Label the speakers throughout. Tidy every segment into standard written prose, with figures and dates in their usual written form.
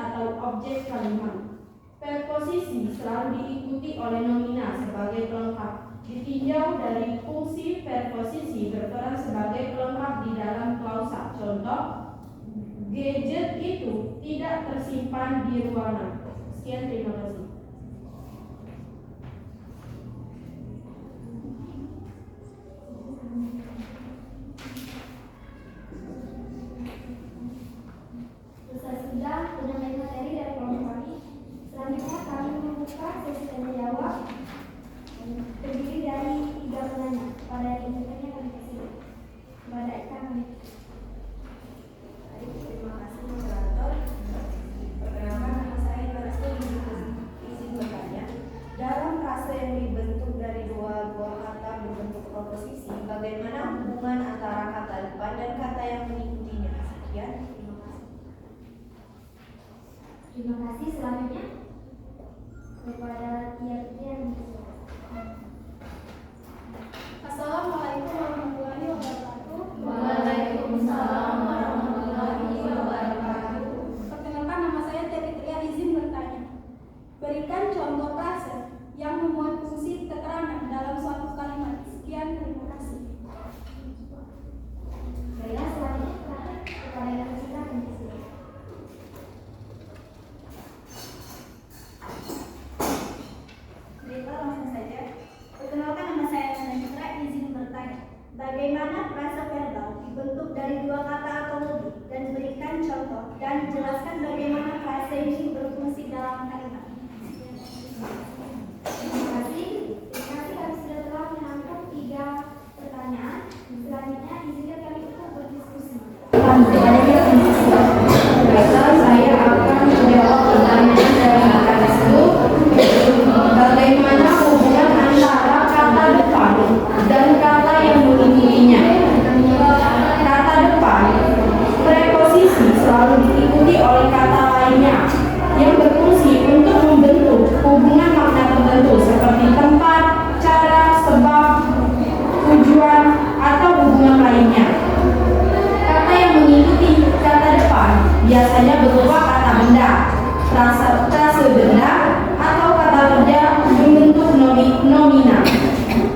Speaker 1: atau objek kalimat. Preposisi selalu diikuti oleh nomina sebagai pelengkap. Ditinjau dari fungsi preposisi berperan sebagai pelengkap di dalam klausa. Contoh, gadget itu tidak tersimpan di ruangan. Sekian, terima kasih.
Speaker 2: Sudah mengenai materi dari kelompok kami. Selanjutnya kami membuka sesi tanya jawab terdiri dari 3 penanya. Pada yang intinya kami kasih kepada Eka kami.
Speaker 3: Terima kasih moderator. Perkenalkan, nama saya Restu, izin bertanya. Dalam frase yang dibentuk dari dua buah kata berbentuk proposisi, bagaimana hubungan antara kata depan dan kata yang mengikutinya? Sekian.
Speaker 2: Terima kasih. Selanjutnya kepada yang Assalamualaikum warahmatullahi wabarakatuh.
Speaker 4: Waalaikumsalam warahmatullahi wabarakatuh.
Speaker 2: Perkenalkan, nama saya Teritria, izin bertanya. Berikan contoh frase yang memuat fungsi keterangan dalam suatu kalimat. Sekian, terima kasih. Baiklah, selanjutnya kepada yang silakan.
Speaker 3: Baiklah, langsung saja. Perkenalkan, nama saya Nana Citra, izin bertanya. Bagaimana frase verbal dibentuk dari dua kata atau lebih, dan berikan contoh dan jelaskan bagaimana frase ini berfungsi dalam kalimat.
Speaker 2: Terima kasih. Kami sudah telah menangkap 3 pertanyaan. Selanjutnya izinkan kami untuk berdiskusi.
Speaker 1: Baiklah, saya akan menjawab pertanyaan dari Kak Restu. Bagaimana hubungan antara kata depan dan kata yang mengikutinya? Kata depan, preposisi selalu diikuti oleh kata lainnya yang berfungsi untuk membentuk hubungan makna tertentu seperti tempat, cara, sebab, tujuan, atau hubungan lainnya. Kata yang mengikuti kata depan biasanya berupa kata benda, frase benda, atau kata kerja membentuk nomina.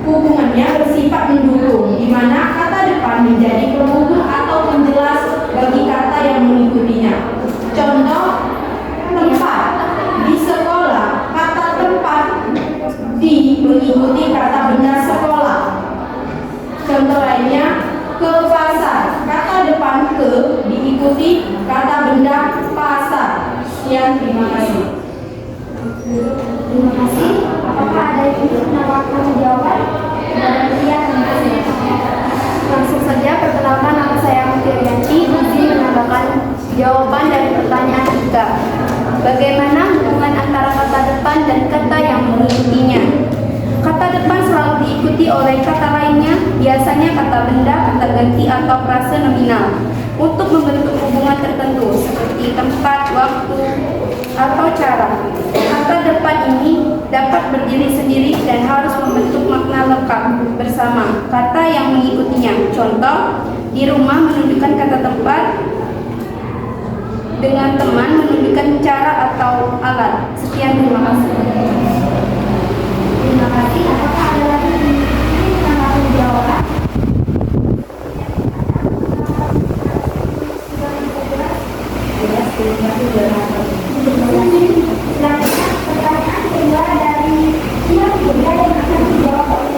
Speaker 1: Hubungannya bersifat mendukung, di mana kata depan menjadi penghubung atau penjelas bagi kata yang mengikutinya. Contoh, tempat. Di sekolah, kata tempat di mengikuti kata benda sekolah. Contoh lainnya, ke pasar. Kata depan ke diikuti kata benda pasar. Sekian, terima kasih.
Speaker 2: Terima kasih. Apakah ada yang ingin menawarkan jawaban? Kepada pria, terima kasih. Langsung saja, perkenalkan, nama saya Mutiarianti, izin menambahkan jawaban dari pertanyaan 3. Bagaimana hubungan antara kata depan dan kata yang mengikutinya? Kata depan selalu diikuti oleh kata lainnya, biasanya kata benda, kata ganti, atau frase nominal, untuk membentuk hubungan tertentu seperti tempat, waktu, atau cara. Kata depan ini dapat berdiri sendiri dan harus membentuk makna lengkap bersama kata yang mengikutinya. Contoh, di rumah menunjukkan kata tempat, dengan teman menunjukkan cara atau alat. Sekian, terima kasih. Terima kasih. Apakah ada lagi yang ingin menambahkan jawaban? Selanjutnya pertanyaan kedua dari pihak ketiga yang akan dijawab oleh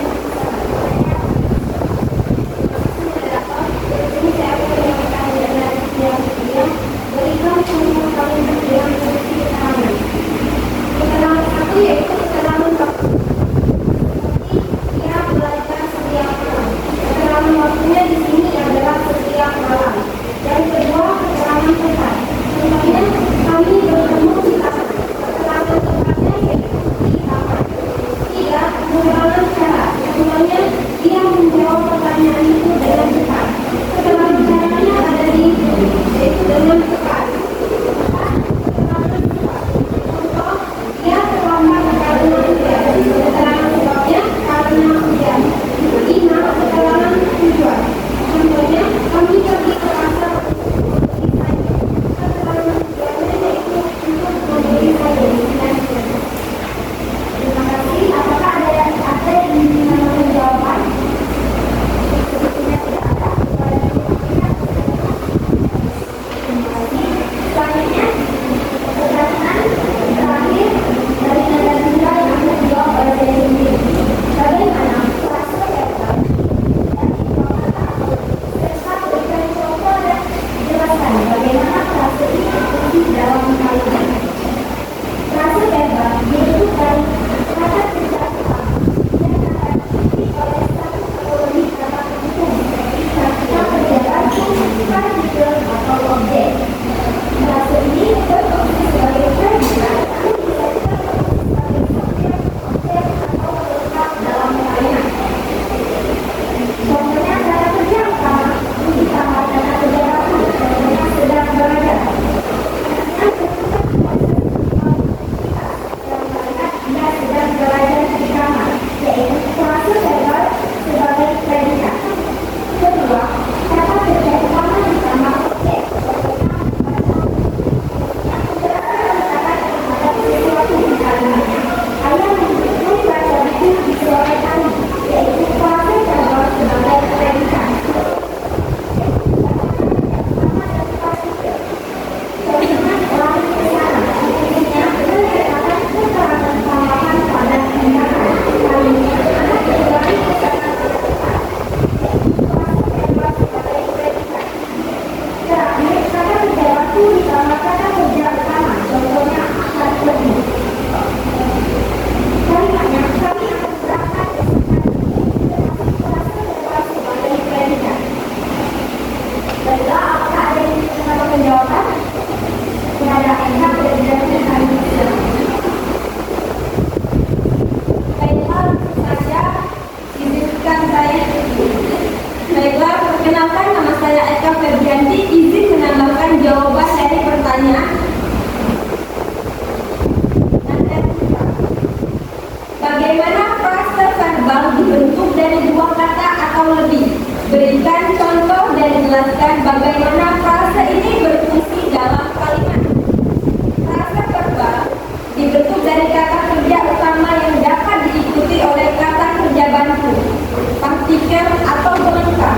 Speaker 2: ini saya akan menyampaikan dari pihak ketiga. Berikan contoh kalimat yang berisi keterangan. Keterangan satu yaitu keterangan ia belajar setiap malam. Keterangan waktunya di sini adalah setiap malam. Yang kedua, keterangan tempat. Contohnya, kami bertemu di taman. Keterangan tempatnya yaitu di taman. 3, pengulangan cara. Contohnya, dia menjawab pertanyaan itu dengan cepat. Keterangan caranya ada di yaitu dengan cepat. Keterangan cepat. Contoh, dia terlambat karena hujan. Keterangan sebabnya karena hujan. 5, keterangan tujuan. Contohnya, kami pergi ke pasar
Speaker 1: Berikan contoh dan jelaskan bagaimana frase ini berfungsi dalam kalimat. Frase verbal dibentuk dari kata kerja utama yang dapat diikuti oleh kata kerja bantu, partikel atau pelengkap.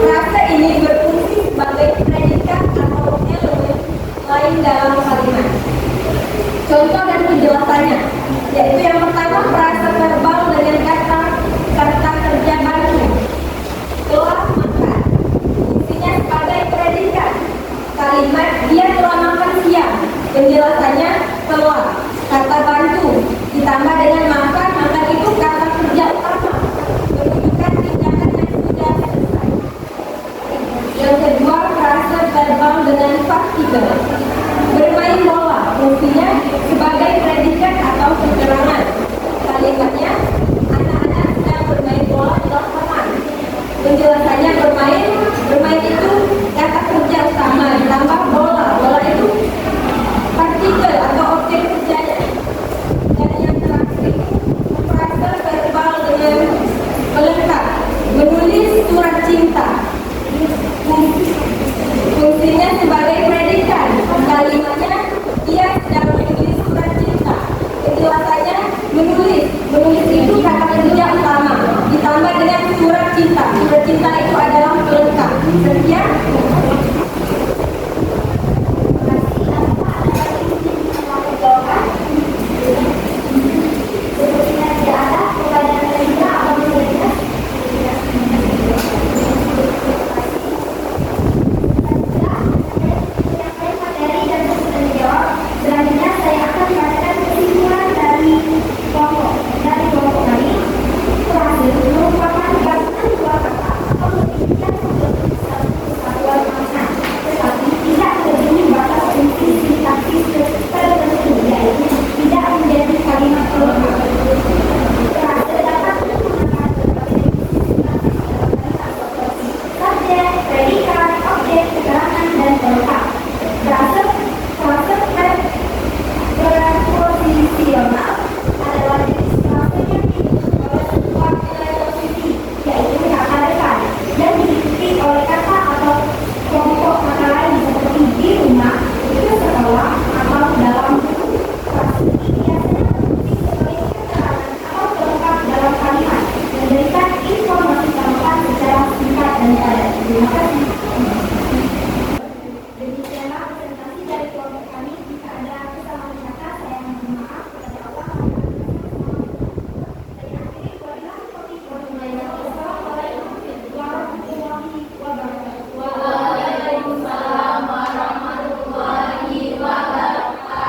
Speaker 1: Frase ini berfungsi sebagai predikat atau elemen lain dalam kalimat. Contoh dan penjelasannya, yaitu yang pertama frase verbal dengan kata kerja bantu. Telah makan, fungsinya sebagai predikat. Kalimat dia telah makan siang, penjelasannya telah. Kata bantu ditambah dengan makan, maka itu kata kerja utama menunjukkan tindakan yang sudah selesai. Yang kedua, frase verbal dengan partikel. Bermain bola, fungsinya sebagai predikat atau keterangan. Kalimatnya, anak-anak sedang bermain bola di lapangan. Penjelasannya bermain itu kata kerja utama ditambah bola. Bola itu partikel atau objek kerjanya. Dan yang terakhir, frase verbal dengan pelengkap. Menulis surat cinta. Fungsinya sebagai predikat. Kalimatnya dia sedang menulis surat cinta. Penjelasannya menulis itu kata kerja utama ditambah dengan surat cinta. Surat cinta itu ada